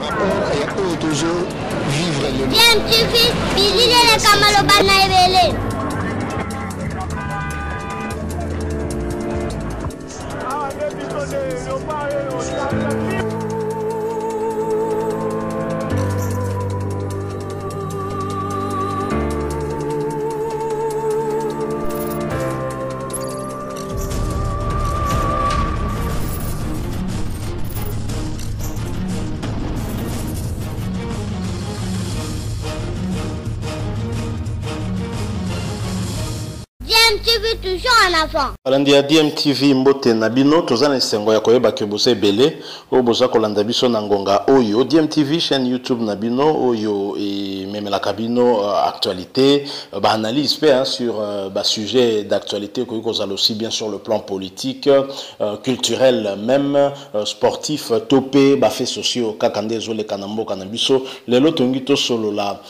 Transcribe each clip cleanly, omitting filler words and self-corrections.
par rapport à toujours vivre le Bien, tu fais, Billy le Kamalo Banaïbele. DMTV toujours en avant. Alandi DMTV mbote nabino tozana esengo ya koyeba ke bose belé o boza kolanda biso na ngonga oyo DMTV chaîne YouTube nabino oyo et même la cabino actualité ba analyse fait sur sujet d'actualité ko aussi bien sur le plan politique culturel même sportif topé ba fait sociaux kakande zole kanambo kanabiso lelo tongito solo la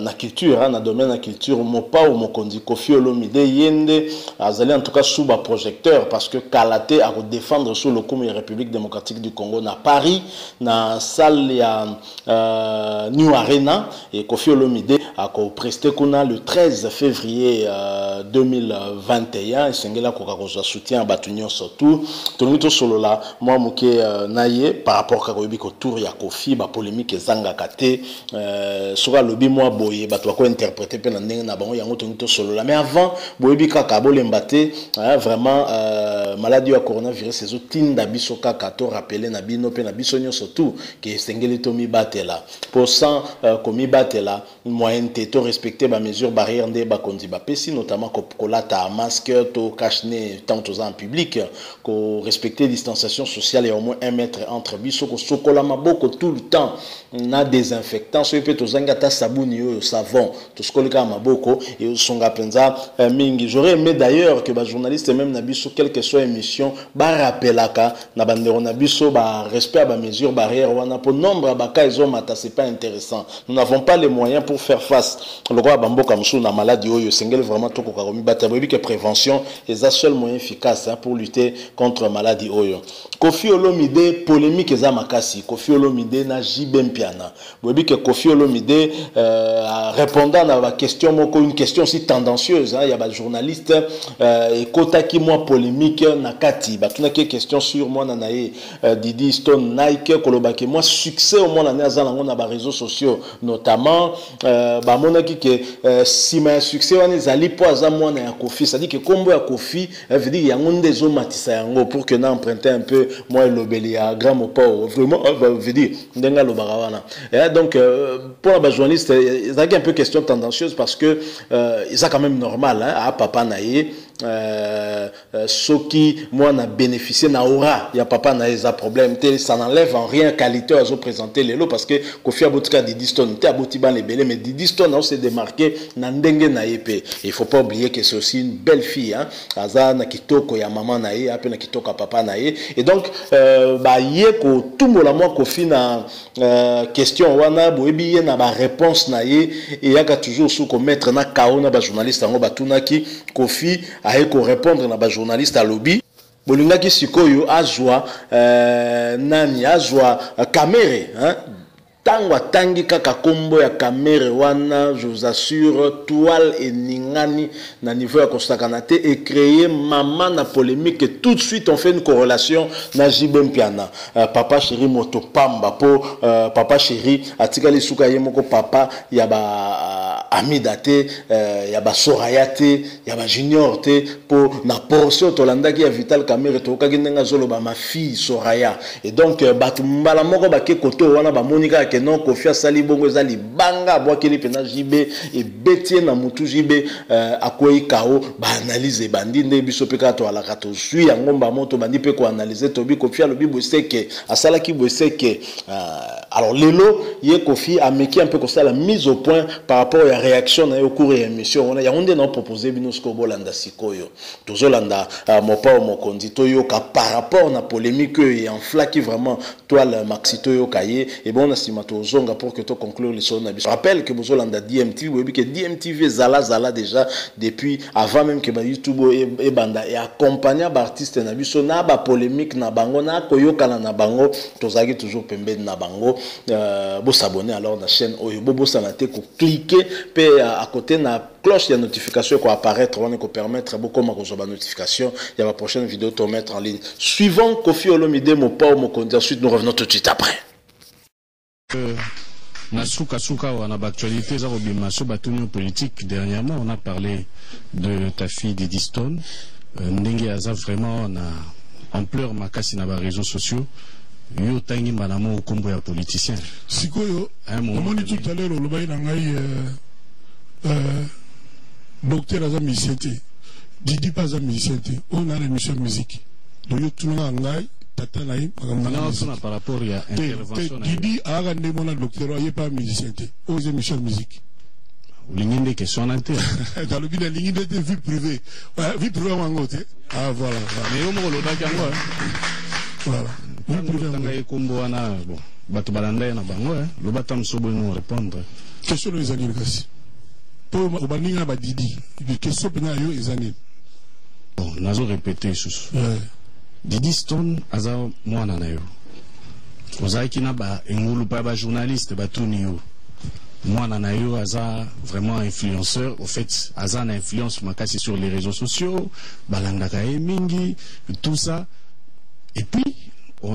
na culture na domaine na culture mopa o mokondi Koffi Olomide yende azali en tout cas sous bas projecteur parce que Kalaté a défendre sous le coup de la République démocratique du Congo na Paris na salle ya New Arena et Koffi Olomide a presté kuna le 13 février 2021 et sengela ko ka soutien batunyo surtout tonito solo la moi moké naye par rapport à koyebi ko tour ya Koffi ba polémique ezanga kate sura lobi moi boye bato ko interpréter pe na ndenge na bango yango tonito solo la mais avant boyebi kaka bolembate vraiment maladie ya coronavirus ezotinda biso kaka to rappeler na bino pe na biso nyonso tout que sengeli to mi batela pour sans komi batela moyen to respecter ba mesures barrières nde ba kondi ba pesi notamment ko lata masque to cache-nez tant aux en public ko respecter distanciation sociale et au moins 1 mètre entre biso ko sokola maboko tout le temps na désinfectant so pe to zanga ta sabuni yo savon to sokolika maboko et songa penza mingi. J'aurais aimé d'ailleurs que les journalistes même nabiso quelle que soit émission ba rappelaka na bandero nabiso ba respect à ba mesures barrières wana pour nombre baka ezomata c'est pas intéressant. Nous n'avons pas les moyens pour faire face le roi bamboka msou na maladie oyo sengel vraiment to ko karomi batabobi que prévention est le seul moyen efficace pour lutter contre maladie oyo. Koffi Olomide polémique eza makasi. Koffi Olomide na jibem piana bobi que Koffi Olomide répondant à la question moko une question aussi tendancieuse il y a ba journaliste et kota qui moi polémique na kati batuna ke question sur moi na nae Didi Stone Nike kolobaki moi succès au moins na azana ngona ba réseaux sociaux notamment ba monaki que si ma succès wana ezali po aza mwana ya Koffi ça dit que kombo ya Koffi veut dire yango ndezo matisa yango pour que na emprunter un peu moi lobeli ya grand mopa vraiment veut dire ndenga lobara wana et donc pour la journaliste il y a un peu question tendancieuse parce que ça quand même normal à papa naie soki moi na bénéficié na aura ya papa na eza problème ça n'enlève en rien qualité à zo présenter les lots parce que Koffi abotika Didi Stone te aboti ban les belé mais Didi Stone on s'est démarqué na ndenge na yepé il faut pas oublier que c'est aussi une belle fille aza na kitoko ya maman na ye ape na kitoko papa na ye et donc ba yeko tout mola moi Koffi na question wana boyebi ye na ba réponse na ye et yaka toujours sous ko mettre na kaona ba journaliste ngo batunaki Koffi aeko répondre na ba journaliste à lobby bolingaki sikoyo azwa nani azwa camere tango tangi kaka kombo ya camere wana je vous assure toile et ningani na niveau ya konstakanate et créer maman na polémique et tout de suite on fait une corrélation na jibem piana papa chéri moto pamba po papa chéri atikali suka yemoko papa ya ba amidate ya ba sorayate ya ba junior te po na portion tolandaki ya vital camere to kaginga zolo ba ma fille soraya et donc batumbala moko ba ke koto wana ba monika que non Koffi asali bongo ezali banga boakeli pena jibe et betie na mutu jibe akoyi kao ba analyse bandi nde biso pe ka to ala ka to sui yango mba moto bandi pe ko analyser to bi Koffi alobi boseke asala ki boseke alors lelo ye Koffi a meki un peu comme ça la mise au point par rapport ya réaction na yo cours ya émission on a yonde na proposer bino sko bolanda sikoyo tozolanda mopa mokondi toyoka par rapport na polémique et en flaque vraiment toi le maxito yo kaye et bon na sima tozonga pour que to conclure les choses na biso rappelle que bozolanda DMTV oui que DMTV zala déjà depuis avant même que ba YouTube et banda et accompagner ba artiste na biso na ba polémique na bango na koyoka na bango tozaki toujours pembe na bango bo s'abonner alors la chaîne oyo bobo sanate ko cliquer pe à côté na cloche de notification qui apparaître on ko permettre beaucoup ma recevoir notification il y a ma prochaine vidéo to mettre en ligne suivant Koffi Olomide mon pa mon conduire ensuite nous revenons tout de suite après na suka on a actualité za robima so batuni politique dernièrement on a parlé de ta fille Didi Stone ndenge aza vraiment on a ampleur makasi na ba réseaux sociaux yo tangi malamo kombo ya politicien sikoyo on dit tout à l'heure le bail na ngai docteur aza musicien Didi pas aza musicien on a l'émission musique donc yo tunanga ngai tata na yi non par rapport à intervention Didi a regardé mon docteur il est pas musicien aux émissions musique ligne de question ante dans le bilan ligne de vie privée en côté ah voilà mais au mo lo da kango voilà tanga kombo wana bon bato balanda na bango lo batam sobo no répondre question les années kasi pour baninga ba Didi question pena yo ezani bon nazo répéter sous Didi Stone aza mwana na yo ozaki na ba engulu pa ba journaliste batuni yo mwana na yo aza vraiment influenceur au fait aza na influence makasi sur les réseaux sociaux balangaka e mingi tout ça et puis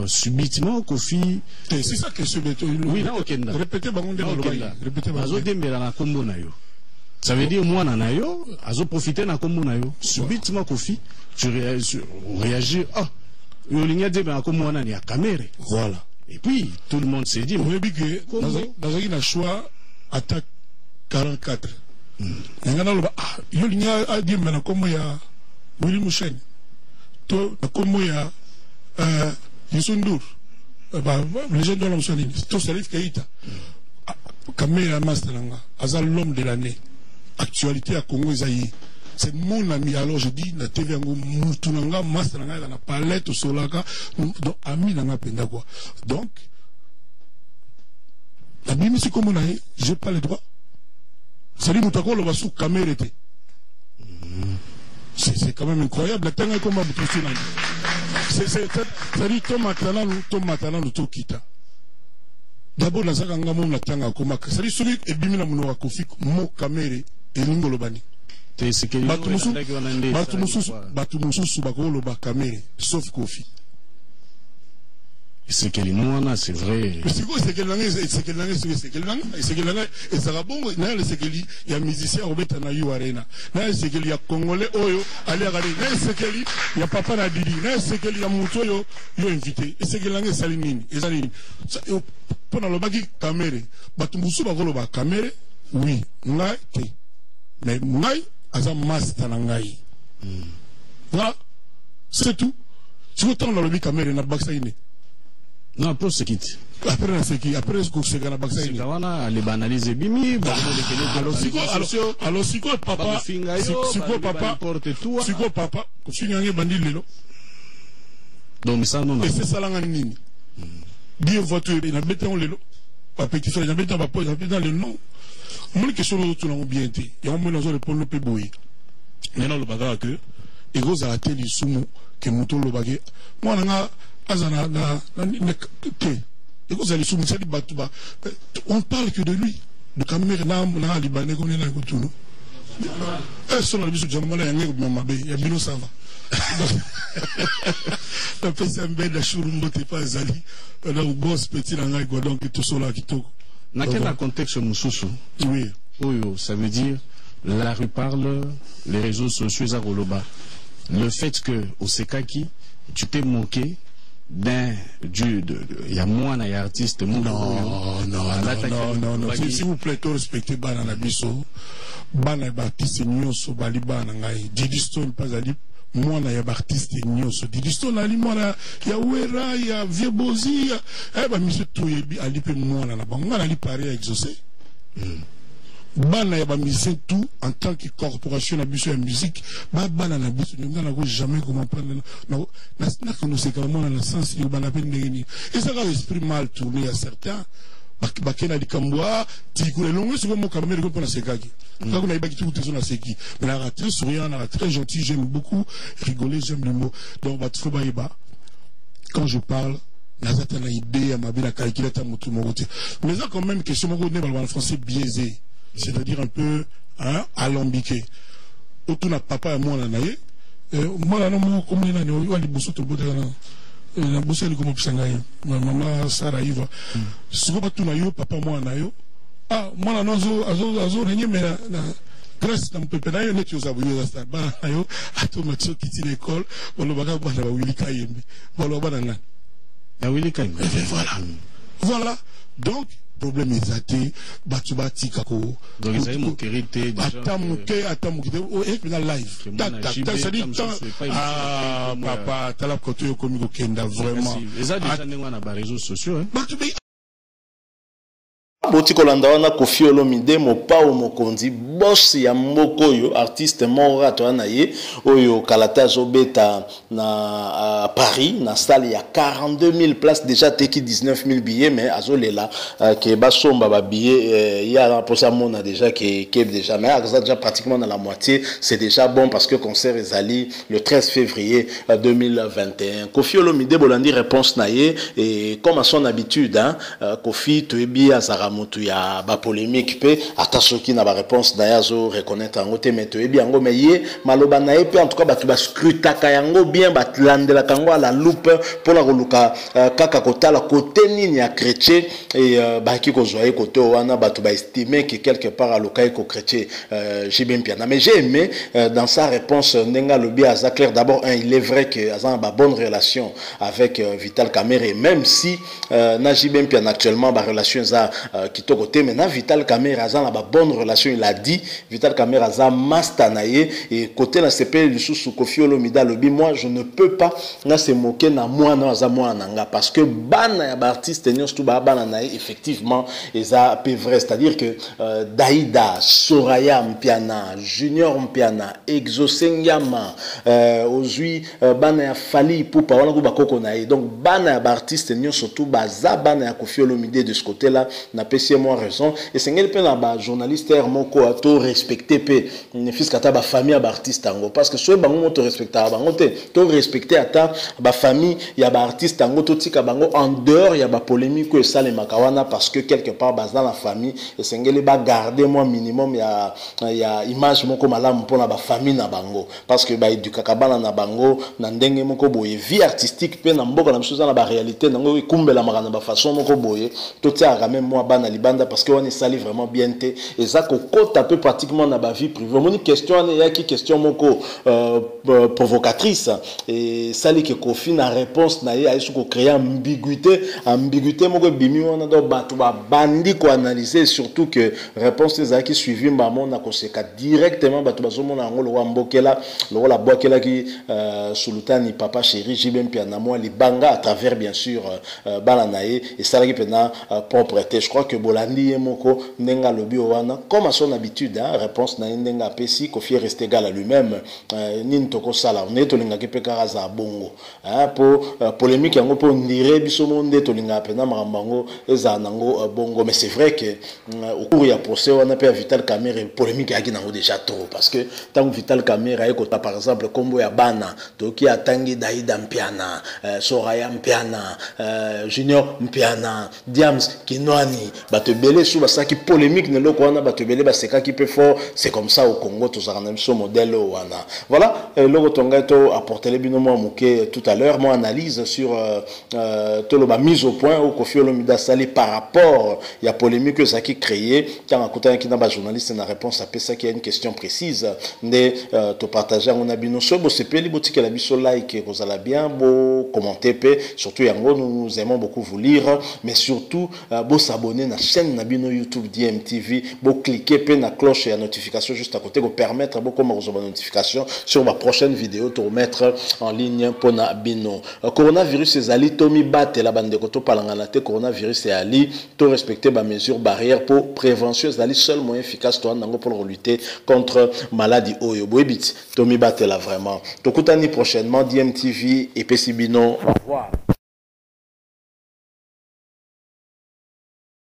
subitement Koffi c'est ça que oui na okenda répétez bango de répétez azo dembela na kombo na yo ça veut dire mwana na yo azo profiter na kombo na yo subitement Koffi tu réagis ah yo linya de na kombo wana ni ya caméra voilà et puis tout le monde s'est dit vous avez que dans un choix attaque 44 ngana lo ah yo linya adi na kombo ya Willy Mouchen to na kombo ya Youssou N'Dour les gens de la Moussaline tout Salif Keïta Kamera Masteranga aza l'homme de l'année actualité à Congo Zaï c'est mon ami alors je dis na TV ngo mutunanga Masteranga dans la palette au solaka donc ami nanga penda quoi donc la bimi c'est comme on a j'ai pas le droit c'est lui mutako le basu caméra était c'est quand même incroyable la tanga comme Boutoussina c'est-à-dire ton matana tout kita d'abord la zaka ngamo na tanga koma c'est-à-dire celui et bimina muno wa Koffi mo caméra et ngolo bani te sikeli batu mususu bakolo ba caméra sauf Koffi c'est que les mois c'est vrai c'est que ça bon na c'est que il y a musicien Robert na yu arena na c'est que il y a congolais oyo ali regarder na c'est que il y a papa na Didi na c'est que il y a muto yo invité et c'est que langue salinini ezalini pour le baki caméra batu musu bakolo ba caméra oui ngai te mais ngai aza master na ngai voilà c'est tout si vous tendez le baki caméra na baksa ine non pour ce quitte après ce qui après ce que c'est gana baksa ine wana les banaliser bimi alors siko papa siko papa kufingange bandi lelo donc ça non et c'est ça langa nini bien voiture na beton lelo pa petit frère na beton ba po na beton le nom mon question tout na bien té ya mo na zo répondre le peboyi maintenant le bagarre que et gros a atteint sumu que muto lo bagé moi nga azana na et vous allez soumettre les batouba on parle que de lui de caméra na libanais comme na kutuno son le bisu jamala ya ngé mamabe ya bino ça va la PCMB de Churumbo t'es pas zali là au boss petit na ngai quoi donc tout cela qui to na quel contexte mususu oui oyo ça veut dire la rue parle les réseaux sociaux za Roloba le fait que au Sekaki tu t'es moqué d'un dieu il y a moi il y a artiste non s'il vous plaît tout respecter bana na biso bana artiste nyonso bali bana ngai Didi Stone pas ali moi na ya artiste nyonso Didi Stone ali moi ya wera ya viebozi ba monsieur tout yebi ali pe moi na bango na ali pari exaucer bana ya ba musicien tout en tant que corporation na biso ya musique bana na biso nga na ko jamais comment prendre na que nous c'est comment na sens du bana peine ndeni et ça a esprit mal tourné à certains bakena dikamboa tikule longo c'est comme quand même pour na sekaki quand on a baki tout tout na seki mais la très souriant la très gentil, j'aime beaucoup rigoler, j'aime le mot donc va faut baïba quand je parle nazata na idée à ma belle calculateur motu mon côté mais ça quand même question mon en français biaisé, c'est-à-dire un peu hein, alambiqué. Autour de papa et moi, moi, là, non, comme il y a des bosses au bout de la bosse, elle est comme ma maman, Sarah Iva. Ce que tu n'as papa, moi, nayo. Ah, moi, là, non, azo, mais grâce à mon pépé, nayo, net, yo, zabu, yo, zasta, bah, nayo, à tout match, qui tient l'école, on le baga, bah, Willy Kayembe. Voilà, bah, nan. Willy Kayembe. Voilà. Voilà. Donc, problème exacté batubati kako donc ils avaient mon hérité déjà attends et puis dans live ça dit ah papa t'as la côté comme Kenda vraiment ils ont déjà n'engana ba réseaux sociaux hein Boti kolanda wana Koffi Olomide mopao mokonzi boss ya mbokoyo artiste mora to anaye oyo kalata zobeta na Paris na salle ya 42 000 places déjà teki 19 000 billets mais azolela ke basomba ba billets ya pour ça mona déjà que déjà mais déjà pratiquement dans la moitié c'est déjà bon parce que concert ezali le 13 février 2021 Koffi Olomide bolandi réponse naye et comme à son habitude hein Koffi toebi azara mutu ya ba polémique pe ata soki na ba réponse na yazo reconnaître en côté mais toyebi yango mais ye maloba na ye pe en tout cas batu ba scrutaka yango bien batlandela kango à la loupe pour la koluka kaka kotala côté nini ya chrétien et ba ki ko zoye côté wana batu ba estimer que quelque part à lokai ko chrétien JB Mpiana mais j'ai aimé dans sa réponse nenga lobi aza clair d'abord il est vrai que aza ba bonne relation avec Vital Kamerhe même si na JB Mpiana actuellement ba relation za qui to côté maintenant Vital Kamerhe aza na ba bonne relation il a dit Vital Kamerhe aza mastanaye et côté na CP du sous Koffi Olomide lobi moi je ne peux pas na se moquer na moi na aza moi nanga parce que bana ya ba artiste nyos tout ba bana na effectivement eza peu vrai c'est-à-dire que Daïda Soraya Mpiana Junior Mpiana Exosengyama ozui bana ya Fali Ipupa wana ko bakoko na donc bana ya ba artiste nyos surtout baza bana ya Koffi Olomide de ce côté là na PC moi raison et c'est ngel pe na ba journaliste moko ato respecter pe ne fils kata ba famille ba artiste ango parce que so bango to respecter bango te to respecter ata ba famille ya ba artiste ango to tika bango en dehors ya ba polémique que ça les makawana parce que quelque part bas dans la famille et c'est ngel ba garder moi minimum ya image moko malamu pona ba famille na bango parce que ba edukaka bana na bango na ndenge moko boye vie artistique pe na mboka na biso na ba réalité nango ikumbela makana ba façon moko boye to tia même moi bana libanda parce que on est sali vraiment bien té et ça ko kota peu pratiquement na ba vie privée mon question ya ki question moko provocatrice et sali que Koffi na réponse na ya isu ko créer ambiguïté moko bimi wana do batu ba bandi ko analyser surtout que réponse za ki suivi mbamo na ko seka directement batu bazomona ngolo wa mbokela lo la bokela ki sultani papa chéri JB Mpiana moi libanga à travers bien sûr bala nae et sala ki pena propreté je crois que bolandi moko nenga lobi wana comme à son habitude hein, réponse na nenga pesi Koffi reste égal à lui-même nin toko sala on est tolinga ke peka za bongo hein pour polémique yango pour ndire biso monde tolinga pena marambango eza nango bongo mais c'est vrai que au cours ya procès on a pe Vital Kamerhe polémique yaki nango déjà trop parce que tant Vital Kamerhe ay kota par exemple kombo ya bana toki atangi Daïda Mpiana Soraya Mpiana Junior Mpiana Diams Kinwani bato belé sous basaki polémique ne loko wana bato belé baseka qui peut fort c'est comme ça au Congo tous arnam so modèle wana voilà loko tonga to apporter les binomo moké tout à l'heure mon analyse sur to ba mise au point au Koffi Olomide sali par rapport il y a polémique que ça qui créé quand akota qui na ba journaliste na réponse à ça qui a une question précise ne to partager on a bino so bo sepeli botiki la biso like ko zala bien bo commenter pe surtout yango nous aimons beaucoup vous lire mais surtout bo s'abonner na chaîne Nabino YouTube DMTV, vous cliquez pe na cloche et la notification juste à côté pour permettre à beaucoup de notification sur ma prochaine vidéo pour mettre en ligne pour Nabino. Coronavirus est ali Tommy Bat la bande de koto palanganate coronavirus est ali to respecter les mesures barrières pour prévention c'est ali seul moyen efficace pour lutter contre maladie oyo boebit Tommy Bat là vraiment. Tokutani prochainement DMTV et PCBino. Au revoir.